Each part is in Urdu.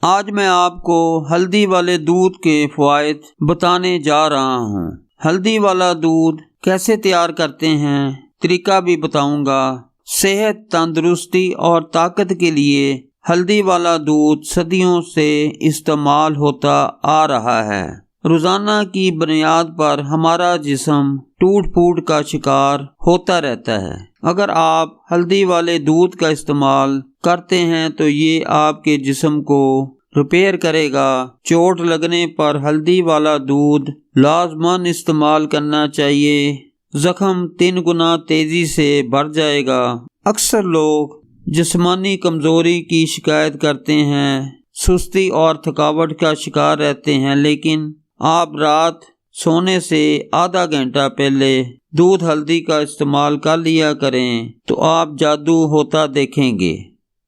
آج میں آپ کو ہلدی والے دودھ کے فوائد بتانے جا رہا ہوں۔ ہلدی والا دودھ کیسے تیار کرتے ہیں، طریقہ بھی بتاؤں گا۔ صحت، تندرستی اور طاقت کے لیے ہلدی والا دودھ صدیوں سے استعمال ہوتا آ رہا ہے۔ روزانہ کی بنیاد پر ہمارا جسم ٹوٹ پھوٹ کا شکار ہوتا رہتا ہے۔ اگر آپ ہلدی والے دودھ کا استعمال کرتے ہیں تو یہ آپ کے جسم کو ریپیئر کرے گا۔ چوٹ لگنے پر ہلدی والا دودھ لازماً استعمال کرنا چاہیے۔ زخم 3 گنا تیزی سے بھر جائے گا۔ اکثر لوگ جسمانی کمزوری کی شکایت کرتے ہیں، سستی اور تھکاوٹ کا شکار رہتے ہیں، لیکن آپ رات سونے سے آدھا گھنٹہ پہلے دودھ ہلدی کا استعمال کر لیا کریں تو آپ جادو ہوتا دیکھیں گے۔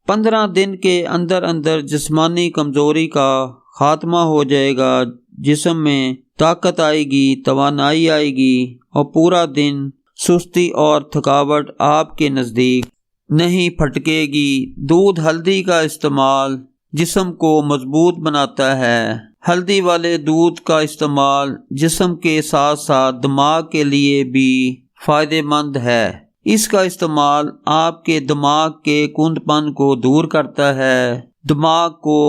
15 دن کے اندر اندر جسمانی کمزوری کا خاتمہ ہو جائے گا، جسم میں طاقت آئے گی، توانائی آئے گی اور پورا دن سستی اور تھکاوٹ آپ کے نزدیک نہیں پھٹکے گی۔ دودھ ہلدی کا استعمال جسم کو مضبوط بناتا ہے۔ ہلدی والے دودھ کا استعمال جسم کے ساتھ ساتھ دماغ کے لیے بھی فائدہ مند ہے۔ اس کا استعمال آپ کے دماغ کے کند پن کو دور کرتا ہے، دماغ کو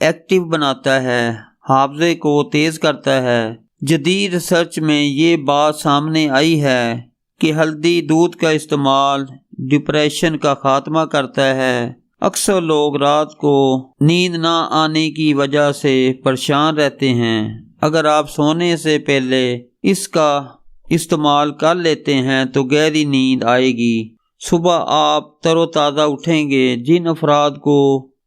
ایکٹیو بناتا ہے، حافظے کو تیز کرتا ہے۔ جدید ریسرچ میں یہ بات سامنے آئی ہے کہ ہلدی دودھ کا استعمال ڈپریشن کا خاتمہ کرتا ہے۔ اکثر لوگ رات کو نیند نہ آنے کی وجہ سے پریشان رہتے ہیں۔ اگر آپ سونے سے پہلے اس کا استعمال کر لیتے ہیں تو گہری نیند آئے گی، صبح آپ تر و تازہ اٹھیں گے۔ جن افراد کو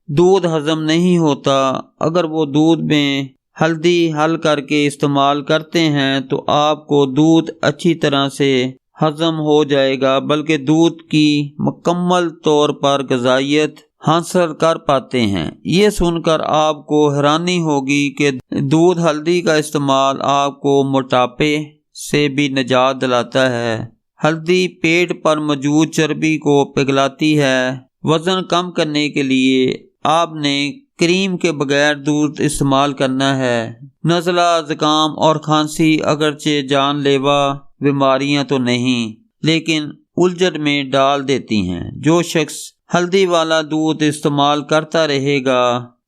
دودھ ہضم نہیں ہوتا، اگر وہ دودھ میں ہلدی حل کر کے استعمال کرتے ہیں تو آپ کو دودھ اچھی طرح سے ہضم ہو جائے گا، بلکہ دودھ کی مکمل طور پر غذائیت حاصل کر پاتے ہیں۔ یہ سن کر آپ کو حیرانی ہوگی کہ دودھ ہلدی کا استعمال آپ کو موٹاپے سے بھی نجات دلاتا ہے۔ ہلدی پیٹ پر موجود چربی کو پگھلاتی ہے۔ وزن کم کرنے کے لیے آپ نے کریم کے بغیر دودھ استعمال کرنا ہے۔ نزلہ، زکام اور کھانسی اگرچہ جان لیوا بیماریاں تو نہیں، لیکن الجھن میں ڈال دیتی ہیں۔ جو شخص ہلدی والا دودھ استعمال کرتا رہے گا،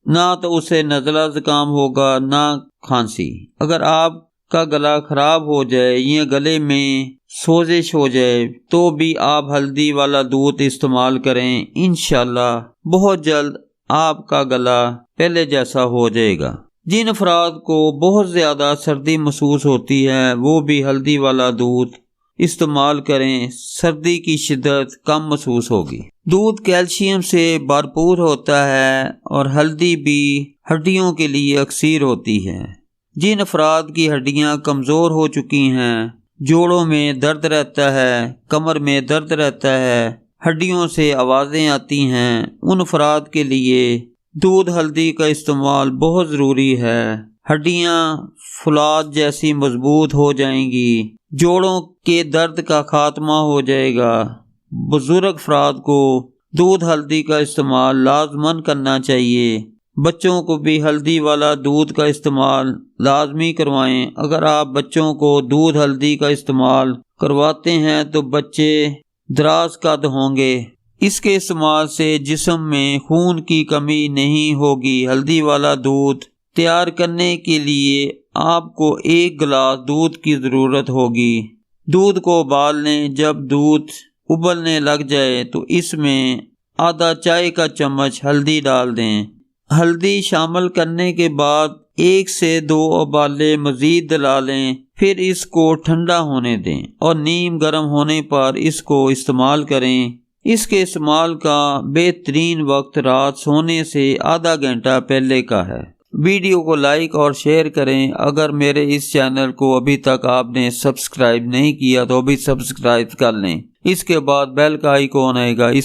نہ تو اسے نزلہ زکام ہوگا نہ کھانسی۔ اگر آپ کا گلا خراب ہو جائے یا گلے میں سوزش ہو جائے تو بھی آپ ہلدی والا دودھ استعمال کریں، انشاءاللہ بہت جلد آپ کا گلا پہلے جیسا ہو جائے گا۔ جن افراد کو بہت زیادہ سردی محسوس ہوتی ہے وہ بھی ہلدی والا دودھ استعمال کریں، سردی کی شدت کم محسوس ہوگی۔ دودھ کیلشیم سے بھرپور ہوتا ہے اور ہلدی بھی ہڈیوں کے لیے اکثیر ہوتی ہے۔ جن افراد کی ہڈیاں کمزور ہو چکی ہیں، جوڑوں میں درد رہتا ہے، کمر میں درد رہتا ہے، ہڈیوں سے آوازیں آتی ہیں، ان افراد کے لیے دودھ ہلدی کا استعمال بہت ضروری ہے۔ ہڈیاں فولاد جیسی مضبوط ہو جائیں گی، جوڑوں کے درد کا خاتمہ ہو جائے گا۔ بزرگ افراد کو دودھ ہلدی کا استعمال لازماً کرنا چاہیے۔ بچوں کو بھی ہلدی والا دودھ کا استعمال لازمی کروائیں۔ اگر آپ بچوں کو دودھ ہلدی کا استعمال کرواتے ہیں تو بچے دراز قد ہوں گے۔ اس کے استعمال سے جسم میں خون کی کمی نہیں ہوگی۔ ہلدی والا دودھ تیار کرنے کے لیے آپ کو 1 گلاس دودھ کی ضرورت ہوگی۔ دودھ کو ابال لیں۔ جب دودھ ابلنے لگ جائے تو اس میں آدھا چائے کا چمچ ہلدی ڈال دیں۔ ہلدی شامل کرنے کے بعد 1 سے 2 ابالے مزید دلا لیں، پھر اس کو ٹھنڈا ہونے دیں اور نیم گرم ہونے پر اس کو استعمال کریں۔ اس کے استعمال کا بہترین وقت رات سونے سے آدھا گھنٹہ پہلے کا ہے۔ ویڈیو کو لائک اور شیئر کریں۔ اگر میرے اس چینل کو ابھی تک آپ نے سبسکرائب نہیں کیا تو ابھی سبسکرائب کر لیں۔ اس کے بعد بیل کا آئیکن آئے گا، اس